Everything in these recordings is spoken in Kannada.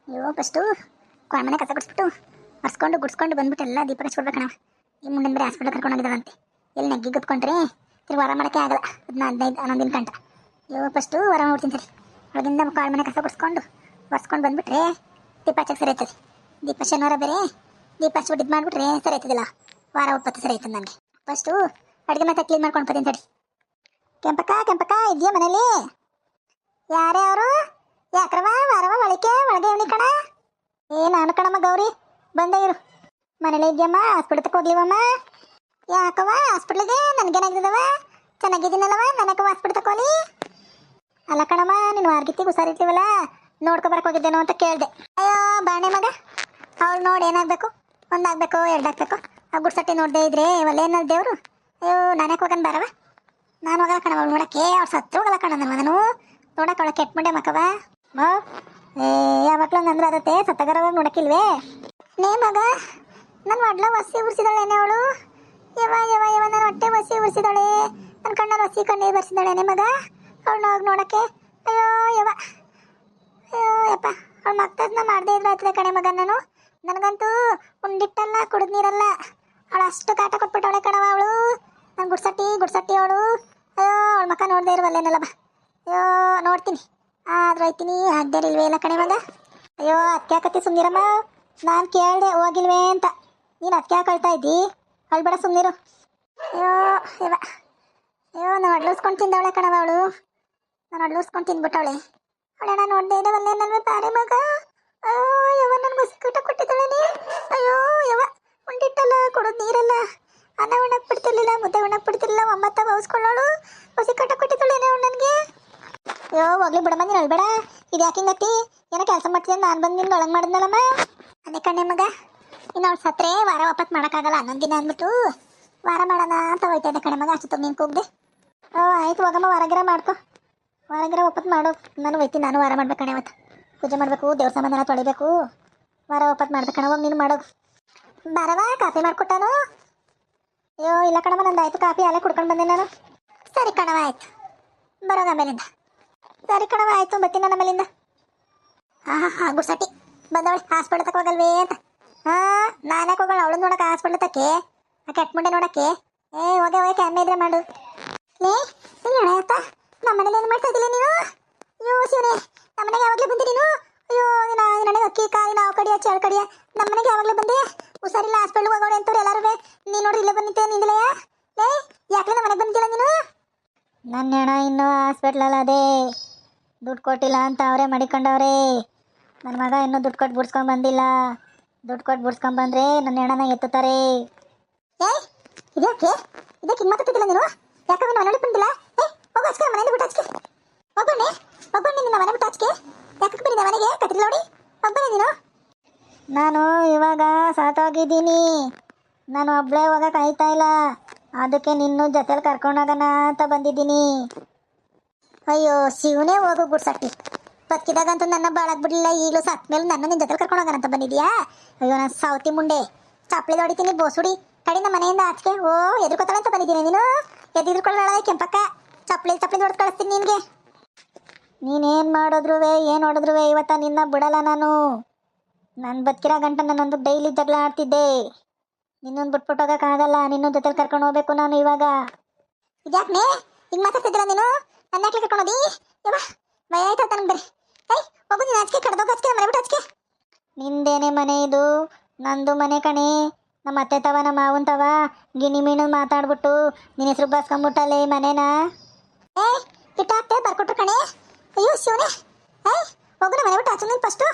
ಅಯ್ಯೋ ಫಸ್ಟು ಮನೆ ಕಸ ಗುಡಿಸ್ಬಿಟ್ಟು ಒರೆಸ್ಕೊಂಡು ಗುಡಿಸ್ಕೊಂಡು ಬಂದ್ಬಿಟ್ಟು ಎಲ್ಲ ದೀಪ ಹಚ್ಕೊಡ್ಬೇಕಣ್ಣ. ಈ ಮುಂದಿನ ಬೇರೆ ಹಾಸ್ಪಿಟಲ್ ಕರ್ಕೊಂಡು ಹೋಗಿದ್ದಾರಂತೆ. ಎಲ್ಲಿ ನೆಗ್ಗಿ ಗುತ್ಕೊಂಡ್ರೆ ತಿರ್ಗಿ ವರ ಮಾಡೋಕ್ಕೆ ಆಗಲ್ಲ. 15 ಗಂಟೆ. ಅಯ್ಯೋ ಫಸ್ಟು ವರ ಮಾಡ್ತೀನಿ ಸರಿ. ಒಳಗಿಂದ ಮನೆ ಕಸ ಗುಡಿಸ್ಕೊಂಡು ಒರೆಸ್ಕೊಂಡು ಬಂದ್ಬಿಟ್ರೆ ದೀಪ ಹಚ್ಚಕ್ಕೆ ಸರಿ ಆಯ್ತದೆ. ದೀಪ ಶನಿವಾರ ಬೇರೆ ದೀಪ ಹಚ್ಬಿಟ್ಟು ಇದು ಮಾಡಿಬಿಟ್ರೆ ಸರಿ ಆಯ್ತದಿಲ್ಲ. ವಾರ ಒಪ್ಪತ್ತು ಸರಿ ಆಯ್ತದೆ ನನಗೆ. ಫಸ್ಟು ಅಡುಗೆ ಮತ್ತೆ ಕ್ಲೀನ್ ಮಾಡ್ಕೊಂಡು ಬರ್ತೀನಿ ಸರಿ. ಕೆಂಪಕ್ಕ ಇದೆಯಾ ಮನೇಲಿ? ಯಾರೇ ಅವರು? ಯಾಕ್ರವ ವಾರವ ಒಳಗೆ ಇವನಿ ಕಣ. ನಾನು ಕಣಮ್ಮ ಗೌರಿ, ಬಂದೆ ಇರು. ಮನೇಲಿ ಇದೆಯಮ್ಮ? ಹಾಸ್ಪಿಟಲ್ಗೆ ಹೋಗ್ಲಿವಮ್ಮ? ಯಾಕವ ಹಾಸ್ಪಿಟ್ಲಿಗೆ? ನನಗೇನಾಗಿದ್ದವ? ಚೆನ್ನಾಗಿದ್ದೀನಲ್ಲವ? ನನಗೆ ಹಾಸ್ಪಿಟಲ್ ತಗೋಲಿ. ಅಲ್ಲ ಕಣಮ್ಮ, ನೀನು ವಾರ್ಗಿತ್ತಿಗೆ ಹುಷಾರಿರ್ತೀವಲ್ಲ, ನೋಡ್ಕೊ ಬರಕ್ಕೆ ಹೋಗಿದ್ದೇನೋ ಅಂತ ಕೇಳಿದೆ. ಅಯ್ಯೋ ಬಾಣೆ ಮಗ, ಅವಳು ನೋಡಿ ಏನಾಗಬೇಕು, ಒಂದಾಗಬೇಕು ಎರಡಾಗಬೇಕು. ಆ ಗುಡ್ಸಟ್ಟಿ ನೋಡದೆ ಇದ್ರೆ ಒಲ್ಲೇನ ದೇವರು. ಅಯ್ಯೋ ನಾನ್ಯಾಕೆ ಹೋಗನ್ ಬರವ? ನಾನು ಹೋಗಲ್ಲ ಕಣವ ಅವಳು ನೋಡಕ್ಕೆ. ಅವ್ಳು ಸತ್ತು ಹೋಗಲ್ಲ ಕಣ ನನ್ನ ಮಗನು ನೋಡಕ್ಕೆ. ಅವಳ ಕೆಟ್ಟ ಮುಂಡೆ ಮಕ್ಕವ ಯಾವಾಗ್ಲೂ ಅಂದ್ರೆ ಅದತ್ತೆ ಸತ್ತಗರವಾಗ ನೋಡಕ್ಕಿಲ್ವೇ? ನೇ ಮಗ, ನನ್ನ ಒಡ್ಲ ಒಸಿ ಉರ್ಸಿದಾಳೇನೆ ಅವಳು. ಯವ ನನ್ನ ಹೊಟ್ಟೆ ಒಸಿ ಉರ್ಸಿದಾಳೆ, ನನ್ನ ಕಣ್ಣಲ್ಲಿ ಒಸಿ ಕಣ್ಣೀರು ಬರ್ಸಿದಾಳೇನೆ ಮಗ ಅವಳು ನೋಡಕ್ಕೆ. ಅಯ್ಯೋ ಯಪ್ಪ, ಅವಳು ಮಕ್ಕಳನ್ನ ಮಾಡದೇ ಇದ್ರೆ ಆಯ್ತದೆ ಕಣೆ ಮಗ. ನನಗಂತೂ ಉಂಡಿಟ್ಟಲ್ಲ ಕುಡಿದ್ ನೀರಲ್ಲ. ಅವಳು ಅಷ್ಟು ಕಾಟ ಕೊಟ್ಬಿಟ್ಟವಳೆ ಕಣವ ಅವಳು. ನಾನು ಗುಡ್ಸಟ್ಟಿ ಅವಳು. ಅಯ್ಯೋ ಅವಳ ಮಕ್ಕ ನೋಡದೆ ಇರುವಲ್ಲೇನಲ್ಲ ಬಾ. ಅಯ್ಯೋ ನೋಡ್ತೀನಿ ಆದ್ರೂ ಐತೀನಿ, ಆಗ್ದೇರಿಲ್ವೇ ಇಲ್ಲ ಕಣೆ ಮಗ. ಅಯ್ಯೋ ಅದಕ್ಕೆ ಹಾಕತ್ತಿ ಸುಮ್ನಿರಮ್ಮ. ನಾನು ಕೇಳಿದೆ ಹೋಗಿಲ್ವೇ ಅಂತ. ನೀನು ಅದಕ್ಕೆ ಹಾಕೊಳ್ತಾ ಇದ್ದಿ, ಅಳ್ಬೇಡ ಸುಮ್ನಿರು. ಅಯ್ಯೋ ನಾನು ಅಡ್ಲೂಸ್ಕೊಂಡು ತಿಂದವಳೆ ಕಣವ ಅವಳು. ನಾನು ಅಡ್ಲೂಸ್ಕೊಂಡು ತಿಂದ್ಬಿಟ್ಟವಳೆ. ಅವಳೆಣ ನೋಡದೆ ಇದ್ದವಲ್ಲೇನಲ್ವೇ ಬಾರೆ ಮಗ. ಅಯ್ಯೋ ನನಗೆ ಸಿಕ್ಕಟ ಕೊಟ್ಟಿದ್ದಾಳೆ. ಅಯ್ಯೋ ಉಂಡಿಟ್ಟಲ್ಲ ಕೊಡೋದು ನೀರಲ್ಲ. ಅನ್ನ ಉಣ್ಣಕ್ಕೆ ಬಿಡ್ತಿರ್ಲಿಲ್ಲ, ಮುದ್ದೆ ಉಣ್ಣಕ್ಕೆ ಬಿಡ್ತಿರ್ಲಿಲ್ಲ. ಒಮ್ಮತ್ತ ಬೌಸ್ಕೊಳ್ಳೋಳು ಸಿಕ್ಕಟ ಕೊಟ್ಟಿದ್ದಾಳೇನೆ ಅವಳು ನನಗೆ. ಅಯ್ಯೋ ಹೋಗ್ಲಿ ಬಿಡಮ್ಮ, ನೀನು ಅಳ್ಬೇಡ. ಇದು ಯಾಕೆ ಹಿಂಗತ್ತಿ? ಏನೋ ಕೆಲಸ ಮಾಡ್ತಿದ್ದೆ, ನಾನು ಬಂದು ನಿನ್ಗೆ ಒಳಗೆ ಮಾಡಿದ್ನಲ್ಲಮ್ಮ. ಅದೇ ಕಣ್ಣೆ ಮಗ, ಇನ್ನು ಅವಳು ಸತ್ತರೆ ವಾರ ವಾಪಸ್ ಮಾಡೋಕ್ಕಾಗಲ್ಲ. 11 ದಿನ ಅಂದ್ಬಿಟ್ಟು ವಾರ ಮಾಡೋಣ ಅಂತ ಹೋಯ್ತಾ ಇದ್ದೆ ಕಣೆ ಮಗ. ಅಷ್ಟು ನೀನು ಕೂಗ್ದೆ. ಆಯ್ತು ಹೋಗಮ್ಮ, ವಾರಗಿರ ಮಾಡ್ಕೊ. ವಾರಗಿರ ಒಪ್ಪತ್ತು ಮಾಡು. ನಾನು ಹೋಯ್ತೀನಿ, ನಾನು ವಾರ ಮಾಡ್ಬೇಕು ಕಣೆ. ಅವತ್ತು ಪೂಜೆ ಮಾಡಬೇಕು, ದೇವ್ರ ಸಾಮಾನೆಲ್ಲ ತೊಳಿಬೇಕು, ವಾರ ಒಪ್ಪತ್ತು ಮಾಡ್ಬೇಕು ಕಣವ. ನೀನು ಮಾಡೋದು ಬರವ. ಕಾಫಿ ಮಾಡಿಕೊಟ್ಟಾನು? ಅಯ್ಯೋ ಇಲ್ಲ ಕಣವ, ನಂದು ಆಯಿತು ಕಾಫಿ, ಅಲ್ಲೇ ಕುಡ್ಕೊಂಡು ಬಂದೆ ನಾನು. ಸರಿ ಕಣವ ಆಯಿತು, ಬರೋಗ ಆಮೇಲಿಂದ. ಸರಿ ಕಣವ ಆಯಿತು, ಬರ್ತೀನಿ ನನ್ನ ಆಮೇಲಿಂದ. ಗುಡ್ಸಟ್ಟಿ ಬಂದವಳೆ ಹಾಸ್ಪಿಟಲ್ ತಕ್ಕ ಹೋಗಲ್ವೇ ಅಂತ. ನಾನು ಯಾಕೆ ಹೋಗೋಣ ಅವಳು ನೋಡಕ್ಕೆ ಹಾಸ್ಪಿಟ್ಲ್ ತಕ್ಕೆ? ಆ ಕೆಟ್ಟ ಮುಂಡೆ ನೋಡಕ್ಕೆ. ಹೋಗೆ ಕ್ಯಾಮೆ ಇದ್ರೆ ಮಾಡು. ನೀನು ಹೇಳತ್ತ ನಮ್ಮ ಮನೇಲಿ ಏನು ಮಾಡ್ತಾ ಇದ್ದಿಲ್ಲ ನೀನು? ಅಯ್ಯೋ ಶಿವನೇ, ನಮ್ಮ ಮನೆಗೆ ಯಾವಾಗಲೇ ಬಂದೆ ನೀನು? ಅಯ್ಯೋ ನನಗೆ ಅಕ್ಕಿ ಕಾಯಿ ನಾವು ಕಡಿಯ ಚೇಳು ಕಡಿಯ. ನಮ್ಮ ಮನೆಗೆ ಯಾವಾಗಲೇ ಬಂದೆ? ಹುಷಾರಿಲ್ಲ ಹಾಸ್ಪಿಟ್ಲ್ಗೆ ಹೋಗೋಣ ಅಂತವ್ರು ಎಲ್ಲರೂ. ನೀನು ನೋಡ್ರಿ ಇಲ್ಲೇ ಬಂದಿದ್ದೆ ನಿಂದಿಲೆಯಾ? ಯಾಕೆ ನಮ್ಮ ಮನೆಗೆ ಬಂದಿಲ್ಲ ನೀನು? ನನ್ನ ಹೆಣ ಇನ್ನೂ ಹಾಸ್ಪಿಟ್ಲಲ್ಲ ಅದೇ, ದುಡ್ಡು ಕೊಟ್ಟಿಲ್ಲ ಅಂತ ಅವರೇ ಮಡಿಕೊಂಡವ್ರೆ. ನನ್ನ ಮಗ ಇನ್ನೂ ದುಡ್ಡು ಕೊಟ್ಟು ಬಿಡ್ಸ್ಕೊಂಡು ಬಂದಿಲ್ಲ. ದುಡ್ಡು ಕೊಟ್ಟು ಬಿಡ್ಸ್ಕೊಂಡು ಬಂದರೆ ನನ್ನ ಹೆಣನ ಎತ್ತುತ್ತಾರೆ. ಇದಕ್ಕೆ ಹಿಂಗೆ ಮಾತಾಡ್ತಿದ್ದಿಲ್ಲ ನೀನು? ಯಾಕಂದ್ರೆ ನಾನು ಮನೇಲಿ ಬಂದಿಲ್ಲ. ಹೋಗು ಅಚ್ಕೆ, ಮನೆಯಿಂದ ಬಿಟ್ಟು ಅಚ್ಕೆ. ಹೋಗ್ಬಣ್ಣೆ ನಿನ್ನ ಮನೆ ಬಿಟ್ಟು ಅಚ್ಕೆ. ಯಾಕೆ ಬನ್ನಿ ಮನೆಗೆ ಕತ್ತಿಲ್ಲ ನೋಡಿ. ಹೋಗ್ಬನ್ನಿ ನೀನು. ನಾನು ಇವಾಗ ಸಾತೋಗಿದ್ದೀನಿ. ನಾನು ಒಬ್ಬಳೇ ಹೋಗಕ್ಕೆ ಆಯ್ತಾ ಇಲ್ಲ. ಅದಕ್ಕೆ ನಿನ್ನೂ ಜೊತೆಲಿ ಕರ್ಕೊಂಡೋಗೋಣ ಅಂತ ಬಂದಿದ್ದೀನಿ. ಅಯ್ಯೋ ಶಿವನೇ, ಹೋಗು ಗುಡ್ಸಟ್ಟಿ. ಬದುಕಿದಾಗಂತೂ ನನ್ನ ಬಾಳಕ್ ಬಿಡಲಿಲ್ಲ, ಈಗಲೂ ಸತ್ ಮೇಲೆ ನನ್ನ ನಿನ್ನ ಜೊತೆಲಿ ಕರ್ಕೊಂಡು ಹೋಗೋಣ ಅಂತ ಬಂದಿದ್ಯಾ? ಅಯ್ಯೋ ನಾನು ಸಾವತಿ ಮುಂಡೆ, ಚಾಪ್ಲಿ ಹೊಡಿತೀನಿ ಬೋಸುಡಿ ಕಡಿನ ಮನೆಯಿಂದ ಆಚೆ. ಎದುರ್ಕೊತಾಳೆ ಅಂತ ಬಂದಿದ್ದೀನಿ ನೀನು? ಎದುರ್ಕೊಳ್ಳ ಕೆಂಪಕ್ಕ, ಚಪ್ಪಲಿ ಹೊಡೆದು ಕಳಿಸ್ತೀನಿ ನಿನಗೆ. ನೀನೇನು ಮಾಡಿದ್ರು ಏನು ಹೊಡೆದ್ರು ಇವತ್ತ ನಿನ್ನ ಬಿಡಲ್ಲ ನಾನು. ನಾನು ಬದುಕಿರೋ ಗಂಟ ನನ್ನೊಂದು ಡೈಲಿ ಜಗಳ ಆಡ್ತಿದ್ದೆ. ನಿನ್ನೊಂದು ಬಿಟ್ಬಿಟ್ಟು ಹೋಗೋಕ್ಕಾಗಲ್ಲ. ನಿನ್ನ ಜೊತೆಲಿ ಕರ್ಕೊಂಡು ಹೋಗ್ಬೇಕು ನಾನು ಇವಾಗ. ಇದ್ಯಾಕೆ ಹಿಂಗೆ ಮಾತಾಡ್ತಿದ್ದೀರ ನೀನು? ನನ್ನ ಯಾಕೆ ಕರ್ಕೊಂಡೋದಿ? ಭಯ ಆಯ್ತಾ ನನಗೆ ಬರೀ. ಹೋಗು ನೀನು ಆಚೆ, ಕಡ್ದೋಗ ಆಚೆ, ಮನೆ ಬಿಟ್ಟು ಆಚೆ. ನಿಂದೇನೆ ಮನೆ ಇದು? ನಂದು ಮನೆ ಕಣೆ. ನಮ್ಮ ಅತ್ತೆ ತವ ನಮ್ಮ ಮಾವನ್ ತವ ಗಿಣಿ ಮೀನು ಮಾತಾಡ್ಬಿಟ್ಟು ನಿನ್ನ ಹೆಸರು ಬಸ್ಕೊಂಬಿಟ್ಟಲ್ಲೇ ಮನೇನ. ಇಟ್ಟಾಗ್ತೆ ಬರ್ಕೊಟ್ರು ಕಣೆ. ಅಯ್ಯೋ ಶಿವನೇ, ಹೋಗು ನಮ್ಮ ಮನೆ ಬಿಟ್ಟು ಆಚೆ. ನೀನು ಫಸ್ಟು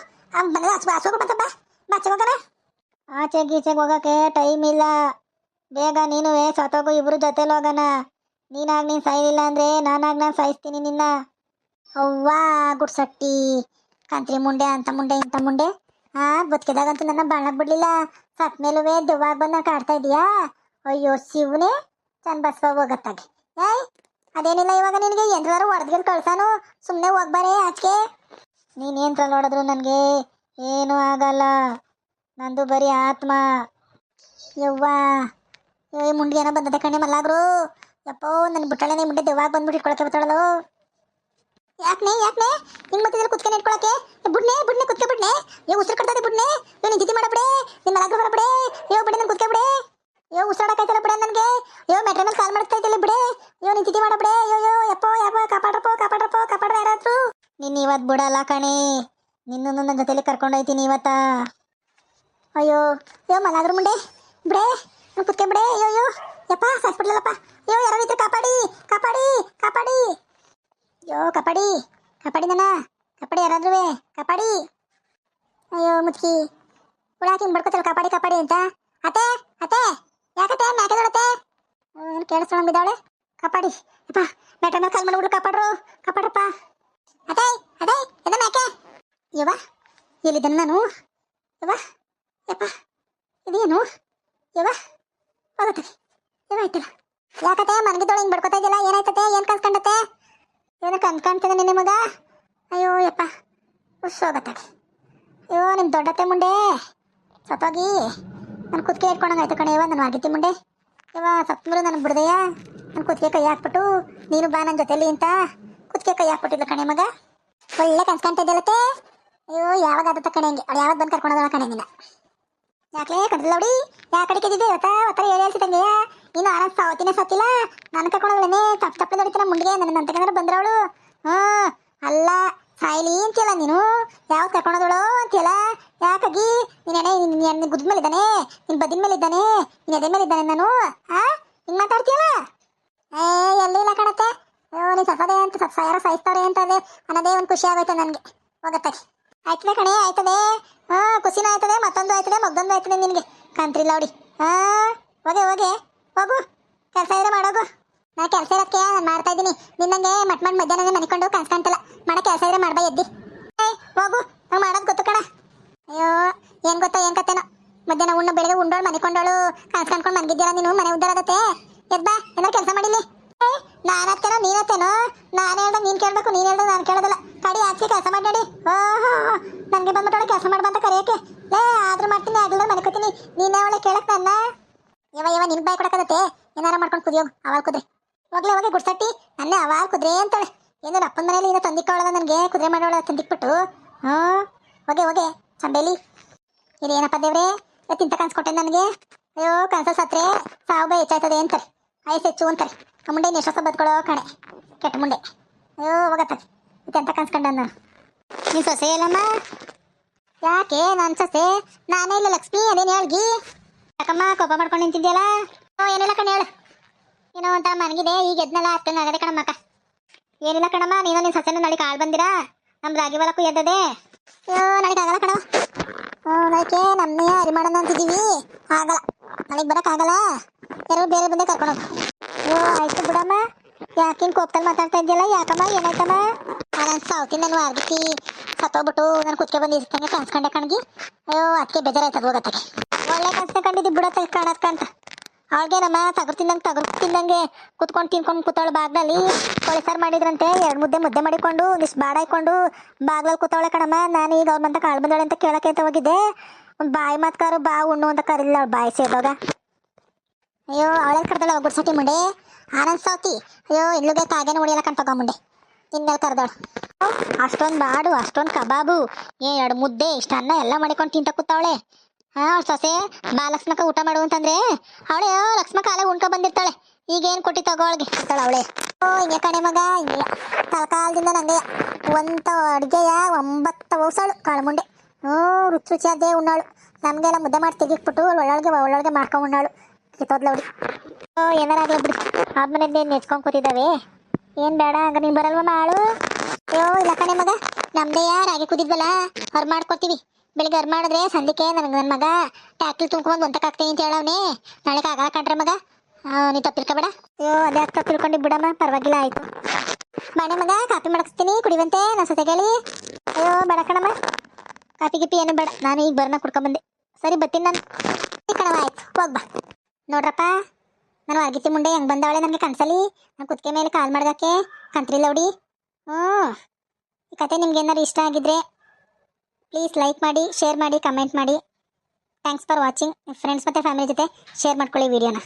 ಮನೆ ಆಚೆ ಹೋಗ್ಬೇಕಂತ ಬಾಚೆ ಹೋಗೋಣ. ಆಚೆ ಗೀಚೆಗೆ ಹೋಗೋಕ್ಕೆ ಟೈಮ್ ಇಲ್ಲ. ಬೇಗ ನೀನು ಸತ್ತೋಗು, ಇಬ್ಬರು ಜೊತೆಲಿ ಹೋಗೋಣ. ನೀನಾಗ ನೀನು ಸಾಯಲಿಲ್ಲ ಅಂದರೆ ನಾನು ಸಾಯಿಸ್ತೀನಿ ನಿನ್ನ. ಅವ್ವ ಗುಡ್ಸಟ್ಟಿ, ಕಂತ್ರಿ ಮುಂಡೆ ಅಂತ ಮುಂಡೆ ಇಂಥ ಮುಂಡೆ. ಬದುಕಿದಾಗಂತೂ ನನ್ನ ಬಾಳಕ್ ಬಿಡ್ಲಿಲ್ಲ. ಸತ್ ಮೇಲೂ ದೆವ್ವಾಗ ಬಂದು ನಾನು ಕಾಡ್ತಾ ಇದೀಯಾ? ಅಯ್ಯೋ ಶಿವನೇ, ಚಂದ ಬಸ್ವ ಹೋಗತ್ತಾಗೆ. ಅದೇನಿಲ್ಲ, ಇವಾಗ ನಿನಗೆ ಎಂತಾರು ಹೊಡೆದ್ಗಿಲ್ ಕಳ್ಸಾನು, ಸುಮ್ಮನೆ ಹೋಗ್ಬಾರೆ ಆಚೆ. ನೀನೇಂತ್ರ ನೋಡಿದ್ರು ನನಗೆ ಏನೂ ಆಗಲ್ಲ. ನಂದು ಬರೀ ಆತ್ಮ. ಯವ್ವ ಮುಂಡೆ ಏನೋ ಬಂದದೆ ಕಣ್ಣೆ ಮಲ್ಲಾಗ್ರು. ಯಪ್ಪೋ ನನ್ನ ಬಿಟ್ಟಳೆ ಮುಂಡೆ ದೆವ್ವಾಗ ಬಂದ್ಬಿಟ್ಟು ಇಟ್ಕೊಳಕ್ಕೆ ಬರ್ತಾಳಲು. ಯಾಕೆ ಹಿಂಗೆ ಮತ್ತಿದ್ರೆ ಕುತ್ಕೊಂಡು ಇಟ್ಕೊಳಕ್ಕೆ? ಬುಡ್ನೆ ಕುತ್ಕೊಬಿಡ್ನೆ. ಉಸಿರು ಕಟ್ತದೆ ಬಿಡ್ನೆ ಇವ್ ನಿಂತಿ ಮಾಡಬಿಡೆ ನಿಮ್ಮ ಮಲಗ್ರ ಬರಬಿಡೆ ಬಿಡಿ ನನ್ ಕುತ್ಕೆ ಬಿಡೆ ಉಸಿರಾಡಕೈತಲ್ಲ ಬಿಡೆ ನನಗೆ ಮೆಟ್ರ ಮೇಲೆ ಕಾಲ್ ಮಾಡ್ತಾ ಇದ್ದಿಲ್ಲ ಬಿಡೆ ನಿಂತಿ ಮಾಡಬಿಡೆ ಯಪ್ಪೋ ಕಾಪಾಡ್ರಪ್ಪ ಯಾರಾದ್ರು ನಿನ್ನ ಇವತ್ತು ಬಿಡಲ್ಲ ಕಣೆ ನಿನ್ನನ್ನು ನನ್ನ ಜೊತೆಲಿ ಕರ್ಕೊಂಡೋಯ್ತೀನಿ ಇವತ್ತ ಅಯ್ಯೋ ಮಲಾದ್ರ ಮುಂಡೆ ಬಿಡೆ ನನ್ ಕುತ್ಕೆ ಬಿಡೆ ಯಪ್ಪ ಸಾಯಿಸ್ಬಿಡ್ಲಲ್ಲಪ್ಪ ಯಾರೋ ಇದ್ರೆ ಕಾಪಾಡಿ ನನ್ನ ಕಾಪಾಡಿ ಯಾರಾದ್ರೂ ಕಾಪಾಡಿ ಅಯ್ಯೋ ಮುಚ್ಕಿ ಹುಳಾಕಿ ಬಡ್ಕೋತಲ್ಲ ಕಾಪಾಡಿ ಅಂತ ಅತ್ತೆ ಯಾಕತ್ತೆ ಮ್ಯಾಕೆ ನೋಡತ್ತೆ ಏನು ಕೇಳಿಸ್ಕೊಂಡ್ ಬಿದ್ದಾವಳೆ ಕಾಪಾಡಿ ಯಪ್ಪ ಮ್ಯಾಟ ಮೇಲೆ ಕಾಲ್ ಮಾಡ್ಬಿಡ್ರು ಕಾಪಾಡ್ರಪ್ಪ ಅದೇ ಎದ ಮ್ಯಾಕೆ ಎಲ್ಲಿದ್ದಾನೆ ನಾನು ಯಪ್ಪ ಇದೇನು ಹೋಗತ್ತೆ ಆಯ್ತಲ್ಲ ಯಾಕತ್ತೆ ಮನಗಿದ್ದೋಳೆ ಹಿಂಗೆ ಬಡ್ಕೋತಾ ಇದೆಯಲ್ಲ ಏನಾಯ್ತತೆ ಏನು ಕನ್ಸ್ಕೊಂಡತ್ತೆ ಏನು ಕನ್ಸ್ಕೊಂತಿದೆ ನಿನ್ನ ಮಗ ಅಯ್ಯೋ ಯಪ್ಪ ಹೋಗತ್ತೆ ನಿಮ್ಮ ದೊಡ್ಡತ್ತೆ ಮುಂಡೆ ಸತ್ತೋಗಿ ನಾನು ಕುತ್ತಿಗೆ ಇಟ್ಕೊಂಡಂಗಾಯ್ತು ಕಣೆ ನಾನು ಆಗಿತ್ತಿ ಮುಂಡೆ ಸತ್ಮರು ನನಗೆ ಬಿಡ್ದೆಯಾ ನಾನು ಕುತ್ತಿಗೆ ಕೈ ಹಾಕ್ಬಿಟ್ಟು ನೀನು ಬಾ ನನ್ನ ಜೊತೆಲಿ ಅಂತ ಕುತ್ತಿಗೆ ಕೈ ಹಾಕ್ಬಿಟ್ಟಿದ್ಲು ಕಣೆ ಮಗ ಒಳ್ಳೆ ಕನ್ಸ್ಕೊಂತ ಇದ್ದಲ್ಲತ್ತೆ ಯಾವಾಗ ಆದತ್ತ ಕಣೆ ಹಂಗೆ ಅವ್ಳು ಯಾವಾಗ ಬಂದು ಕರ್ಕೊಂಡೋದ ಕಣೆ ನಿನ್ನ ಯಾಕೆ ಕಡ್ದಿಲ್ಲ ಅವಡಿ ಯಾ ಕಡೆ ಕೆದ್ದಿದ್ದೆ ಒತ್ತರ ಹೇಳ್ತಿದ್ದಂಗೆಯ ನೀನು ಆನಂದ್ ಸಾವತಿನೇ ಸತ್ತಿಲ್ಲ ನಾನು ಕರ್ಕೊಂಡೋಗ್ಲೇನೆ ತಪ್ಪಲೆ ನೋಡಿತಾನೆ ಮುಂಡಿಗೆ ನನ್ನ ಅಂತಕಂದ್ರೆ ಬಂದ್ರವಳು ಅಲ್ಲ ಸಾಯಿಲಿ ಅಂತೀಯಲ್ಲ ನೀನು ಯಾವ ಕರ್ಕೊಂಡೋದಳು ಅಂತೀಯಲ್ಲ ಯಾಕಾಗಿ ನೀನು ಗುದ್ದ ಮೇಲೆ ಇದ್ದಾನೆ ನಿನ್ನ ಬದಿನ ಮೇಲೆ ಇದ್ದಾನೆ ನಿನ್ನ ಎದೆ ಮೇಲೆ ಇದ್ದಾನೆ ನಾನು ಹಿಂಗೆ ಮಾತಾಡ್ತೀಯಲ್ಲ ಎಲ್ಲಿ ಇಲ್ಲ ಕಣತ್ತೆ ನೀನು ಸಸದೆ ಅಂತ ಯಾರೋ ಸಾಯಿಸ್ತಾವ್ರೆ ಅಂತ ಅನ್ನೋದೇ ಒಂದು ಖುಷಿ ಆಗೋಯ್ತು ನನಗೆ ಹೋಗತ್ತೆ ಆಯ್ತದೆ ಕಣೆ ಆಯ್ತದೆ ಖುಷಿನೂ ಆಯ್ತದೆ ಮತ್ತೊಂದು ಆಯ್ತದೆ ಮಗ್ದೊಂದು ಆಯ್ತದೆ ನಿನಗೆ ಕಂತ್ರಿಲ್ಲ ಅವಡಿ ಹೋಗು ಕೆಲಸ ಇದ್ರೆ ಮಾಡೋಗು ನಾ ಕೆಲಸ ಇರೋಕ್ಕೆ ನಾನು ಮಾಡ್ತಾ ಇದ್ದೀನಿ ನಿನ್ನಂಗೆ ಮಟ್ ಮಧ್ಯಾಹ್ನ ಮನಿಕೊಂಡು ಕನ್ಸ್ಕೊಂತಲ್ಲ ಮಾಡೋ ಕೆಲಸ ಇದ್ರೆ ಮಾಡ್ಬಾ ಎದ್ದಿ ಹೋಗು ನಂಗೆ ಮಾಡೋದು ಗೊತ್ತು ಕಣ ಅಯ್ಯೋ ಏನು ಗೊತ್ತಾ ಏನು ಕತ್ತೇನೋ ಮಧ್ಯಾಹ್ನ ಬೆಳಗ್ಗೆ ಉಂಡೋಳು ಮನಿಕೊಂಡೋಳು ಕನ್ಸ್ಕೊಂಡ್ಕೊಂಡು ಮನ್ಗಿದ್ದೀರ ನೀನು ಮನೆ ಉದ್ದಾರಾಗತ್ತೆ ಎದ್ಬಾ ಏನೋ ಕೆಲಸ ಮಾಡಿಲಿ ನಾನತ್ತೇನೋ ನೀನತ್ತೇನೋ ನಾನು ಹೇಳ್ದ ನೀನು ಕೇಳಬೇಕು ನೀನು ಹೇಳ್ದ ನಾನು ಕೇಳೋದಲ್ಲ ಕಡಿ ಆಚೆ ಕೆಲಸ ಮಾಡಿ ನನಗೆ ಬಂದ್ಬಿಟ್ಟವಳೆ ಕೆಲಸ ಮಾಡ್ಬಂತ ಕರೆಯೋಕೆ ಆದ್ರೂ ಮಾಡ್ತೀನಿ ಆಗಿಲ್ಲ ಮನಿಕೋತೀನಿ ನೀನೇ ಅವಳೆ ಕೇಳಕ್ ನನ್ನ ನಿನ್ ಬಾಯ್ ಕೊಡಕತ್ತೆ ಏನಾರ ಮಾಡ್ಕೊಂಡು ಕುದಿಯೋಗು ಅವಾಲ್ ಕುದ್ರೆ ಹೋಗ್ಲಿ ಗುಡ್ಸಟ್ಟಿ ನನ್ನೇ ಅವಾಲ್ ಕುದ್ರೆ ಅಂತಾಳೆ ಏನು ಅಪ್ಪನ ಮನೇಲಿ ಏನೋ ತಂದಿಕ್ಕವಳದ ನನಗೆ ಕುದುರೆ ಮಾಡೋಳ ತಂದಿಕ್ಬಿಟ್ಟು ಹೋಗೆ ಚಂಬೇಲಿ ಇದು ಏನಪ್ಪ ದೇವ್ರೆ ತಿಂತ ಕನ್ಸ್ಕೊಟ್ಟೆ ನನಗೆ ಅಯ್ಯೋ ಕನ್ಸ ಸತ್ರೆ ಸಾವು ಬೈ ಹೆಚ್ಚಾಯ್ತದೆ ಅಂತಾರೆ ಹೆಚ್ಚು ಅಂತಾರೆ ಆ ಮುಂಡೆ ಎಷ್ಟೊಸ ಬದ್ಕೊಳ್ಳೋ ಕಣೆ ಕೆಟ್ಟ ಮುಂಡೆ ಅಯ್ಯೋ ಹೋಗತ್ತೆ ಇದೆಂತ ಕನ್ಸ್ಕೊಂಡ ನಾನು ನೀನು ಸೊಸೆ ಅಲ್ಲಮ್ಮ ಯಾಕೆ ನನ್ನ ಸೊಸೆ ನಾನೇ ಇಲ್ಲ ಲಕ್ಷ್ಮಿ ಅದೇನು ಹೇಳ್ಗಿ ಯಾಕಮ್ಮ ಕೋಪ ಮಾಡ್ಕೊಂಡು ನಿಂತಿದ್ಯಲ್ಲ ಏನಿಲ್ಲ ಕಣ ಹೇಳು ಏನೋ ಅಂತ ಮನಗಿದೆ ಈಗ ಎದ್ನೆಲ್ಲ ಹತ್ತಂಗೆ ಆಗದೆ ಕಣಮ್ಮಕ್ಕ ಏನಿಲ್ಲ ಕಣಮ್ಮ ನೀನು ನಿನ್ನ ಸೊಸೆನ ನಾಳೆ ಕಾಳು ಬಂದಿರಾ ನಮ್ಮ ರಾಗಿ ಹೊಲಕ್ಕೂ ಎದ್ದದೆ ಅಯ್ಯೋ ನಾಳೆಗೆ ಆಗಲ್ಲ ಕಣವ ನಾಳೆಗೆ ನಮ್ಮೇ ಅರಿ ಮಾಡೋಣ ಅಂತಿದ್ದೀವಿ ಆಗಲ್ಲ ನಾಳೆಗೆ ಬರೋಕ್ಕಾಗಲ್ಲ ಯಾರು ಬೇರೆ ಬಂದೇ ಕರ್ಕೊಂಡೋಗು ಆಯ್ತು ಬಿಡಮ್ಮ ಯಾಕಿನ್ ಕೋಪದಲ್ಲಿ ಮಾತಾಡ್ತಾ ಇದೆಯಲ್ಲ ಯಾಕಮ್ಮ ಏನಾಯ್ತಮ್ಮ ನಾನು ಸಾವ್ತೀನಿ ನಾನು ವಾರ್ಗಿಸಿ ಸತ್ತೋಗ್ಬಿಟ್ಟು ನಾನು ಕುತ್ಕೆ ಬಂದಿದ್ದಂಗೆ ಕನ್ಸ್ಕೊಂಡೆ ಕಣ್ಗಿ ಅಯ್ಯೋ ಅದಕ್ಕೆ ಬೇಜಾರಾಯ್ತದ ಹೋಗತ್ತಗೆ ಒಳ್ಳೆ ಕನ್ಸ್ಕೊಂಡಿದ್ದು ಬಿಡತ್ತೆ ಕಾಣತ್ಕಂತ ಅವಳಿಗೆ ನಮ್ಮ ತಗರು ತಿಂದಂಗೆ ಕುತ್ಕೊಂಡು ತಿನ್ಕೊಂಡು ಕೂತವಳು ಬಾಗ್ಲಲ್ಲಿ ಕೋಳಿ ಸಾರು ಮಾಡಿದ್ರಂತೆ 2 ಮುದ್ದೆ ಮಾಡಿಕೊಂಡು ಒಂದಿಷ್ಟು ಬಾಡ ಹಾಕೊಂಡು ಬಾಗ್ಲಲ್ಲಿ ಕೂತವಳೆ ಕಣಮ್ಮ ನಾನು ಈಗ ಅವ್ರ ಮಂತ ಕಾಳು ಬಂದವಳೆ ಅಂತ ಕೇಳಕ್ಕೆ ಅಂತ ಹೋಗಿದ್ದೆ ಒಂದು ಬಾಯಿ ಮಾತ್ಕಾರು ಬಾ ಉಣ್ಣು ಅಂತ ಕರಿಲ್ಲ ಅವಳು ಬಾಯಿ ಸೇದೋಗ ಅಯ್ಯೋ ಅವಳೇ ಕರೆದಳು ಗುಡ್ಸಟ್ಟಿ ಮುಂಡೆ ಆನಂದ್ ಸಾವ್ತಿ ಅಯ್ಯೋ ಇಲ್ಲಿಗೆ ಕಾಗೇನ ಹೊಡಿಯಲ್ಲ ಕಣ್ತಗೋ ಮುಂಡೆ ನಿನ್ಮೇಲೆ ಕರೆದವಳು ಅಷ್ಟೊಂದು ಬಾಡು ಅಷ್ಟೊಂದು ಕಬಾಬು 2 ಮುದ್ದೆ ಇಷ್ಟ ಅನ್ನ ಎಲ್ಲ ಮಾಡಿಕೊಂಡು ತಿಂತ ಕೂತವಳೆ ಸೊಸೆ ಬಾ ಲಕ್ಷ್ಮಕ್ಕ ಊಟ ಮಾಡು ಅಂತಂದ್ರೆ ಅವಳೆ ಲಕ್ಷ್ಮಕ್ಕ ಅಲ್ಲೇ ಉಣ್ಕೊ ಬಂದಿರ್ತಾಳೆ ಈಗೇನು ಕೊಟ್ಟಿ ತಗೋಳ್ಗೆ ಅಂತಾಳೆ ಅವಳೆ ಹಿಂಗೆ ಕಣೆ ಮಗ ಹಿಂಗೆ ತಲಕಾಲದಿಂದ ನಂಗೆ ಒಂತ ಅಡುಗೆಯ 9 ವೌಸಾಳು ಕಾಳು ಮುಂಡೆ ರುಚಿ ಅದೇ ಉಣ್ಣಾಳು ನಮಗೆಲ್ಲ ಮುದ್ದೆ ಮಾಡಿ ತೆಗಿಕ್ಬಿಟ್ಟು ಒಳ್ಳೊಳಗೆ ಮಾಡ್ಕೊಂಡು ಉಣ್ಣಾಳು ಕಿತ್ತೋದ್ಲವ್ಡಿ ಏನಾರಾಗ್ಲ ಬಿಡಿ ಆದ್ಮೇಲೆ ನೆಚ್ಕೊಂಡು ಕೂತಿದ್ದಾವೆ ಏನು ಬೇಡ ಹಂಗ ನೀನು ಬರಲ್ವ ಮಾಳು ಇಲ್ಲ ಕಣೆ ಮಗ ನಮ್ದೇ ರಾಗಿ ಕುದಿದ್ವಲ್ಲ ಅವ್ರು ಮಾಡ್ಕೊತೀವಿ ಬೆಳಿಗ್ಗೆ ಅವ್ರು ಮಾಡಿದ್ರೆ ಸಂದಿಕೆ ನನ್ನ ಮಗ ಟ್ಯಾಕ್ಟ್ರಿ ತುಂಬ್ಕೊಂಡು ಒಂದಕ್ಕಾಗ್ತೀನಿ ಅಂತ ಹೇಳವನೇ ನಾಳೆಗೆ ಆಗಲ್ಲ ಕಣ್ರೆ ಮಗ ನೀ ತಪ್ಪಿರ್ಕೋಬೇಡ ಅದೇ ತಪ್ಪಿರ್ಕೊಂಡು ಬಿಡಮ್ಮ ಪರವಾಗಿಲ್ಲ ಆಯ್ತು ಬಾಣೆ ಮಗ ಕಾಫಿ ಮಾಡಿಸ್ತೀನಿ ಕುಡಿವಂತೆ ನನ್ನ ಸೊತೆಗೇಳಿ ಬೇಡ ಕಣಮ್ಮ ಕಾಫಿ ಗಿಪಿ ಏನು ಬೇಡ ನಾನು ಈಗ ಬರ್ನ ಕುಡ್ಕೊಂಬಂದೆ ಸರಿ ಬರ್ತೀನಿ ನಾನು ಕಣವ ಆಯ್ತು ಹೋಗ್ಬಾ ನೋಡ್ರಪ್ಪ ನಾನು ವರ್ಗಿತಿ ಮುಂಡೆ ಹೆಂಗೆ ಬಂದವಳೆ ನನಗೆ ಕನ್ಸಲಿ ನಾನು ಕುತ್ತಿಗೆ ಮೇಲೆ ಕಾಲ್ ಮಾಡ್ದಕ್ಕೆ ಕಂತ್ರಿಲ್ಲ ಹುಡಿ ಈ ಕತೆ ನಿಮ್ಗೆ ಏನಾರು ಇಷ್ಟ ಆಗಿದ್ರೆ ಪ್ಲೀಸ್ ಲೈಕ್ ಮಾಡಿ ಶೇರ್ ಮಾಡಿ ಕಮೆಂಟ್ ಮಾಡಿ ಥ್ಯಾಂಕ್ಸ್ ಫಾರ್ ವಾಚಿಂಗ್ ಫ್ರೆಂಡ್ಸ್ ಮತ್ತು ಫ್ಯಾಮಿಲಿ ಜೊತೆ ಶೇರ್ ಮಾಡ್ಕೊಳ್ಳಿ ವಿಡಿಯೋನ